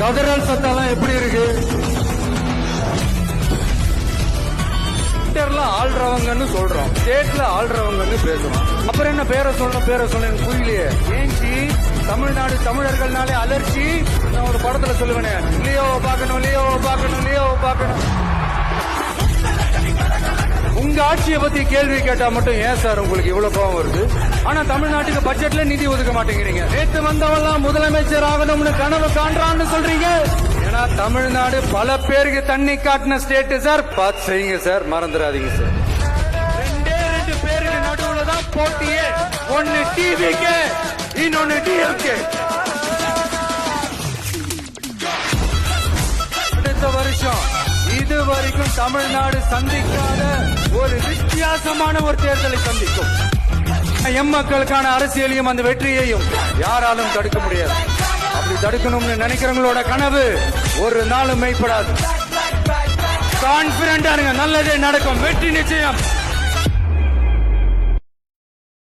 கதறல் சத்தம்லாம் எப்படி இருக்கு? ஆள்றவங்கன்னு சொல்றோம், ஸ்டேட்ல ஆள்றவங்கன்னு பேசுறோம். அப்புறம் என்ன பேரை சொல்ல எனக்கு புரியலையே. ஏன்ச்சி தமிழ்நாடு தமிழர்கள்னாலே அலர்ச்சி. நான் ஒரு படத்துல சொல்லுவேனே, லியோவை பார்க்கணும். உங்க ஆட்சியை பத்தி கேள்வி கேட்டா மட்டும் ஏன் சார் உங்களுக்கு இவ்வளவு கோபம் வருது? ஆனா தமிழ்நாட்டுக்கு பட்ஜெட்ல நிதி ஒதுக்க மாட்டேங்கிறீங்க. நேற்று வந்தவெல்லாம் முதலமைச்சர் ஆகணும்னு கனவு காண்றான்னு சொல்றீங்க. ஏன்னா தமிழ்நாடு பல பேருக்கு தண்ணி காட்டின ஸ்டேட் சார். பார்த்து செய்யுங்க சார், மறந்துடாதீங்க சார். 2 பேருக்கு நடுவுல தான் போட்டியே. ஒன்னு டிவிக்கு, இன்னொன்னு டிஎம்கே. அடுத்த வருஷம் இதுவரைக்கும் தமிழ்நாடு சந்திக்காத ஒரு வித்தியாசமான ஒரு தேர்தலை சந்திக்கும். எம்மக்களுக்கான அரசியலையும் அந்த வெற்றியையும் யாராலும் தடுக்க முடியாது. அப்படி தடுக்கணும்னு நினைக்கிறவங்களோட கனவு ஒரு நாளும் மெய்ப்படாது. கான்பிடண்டா இருங்க, நல்லதே நடக்கும், வெற்றி நிச்சயம்.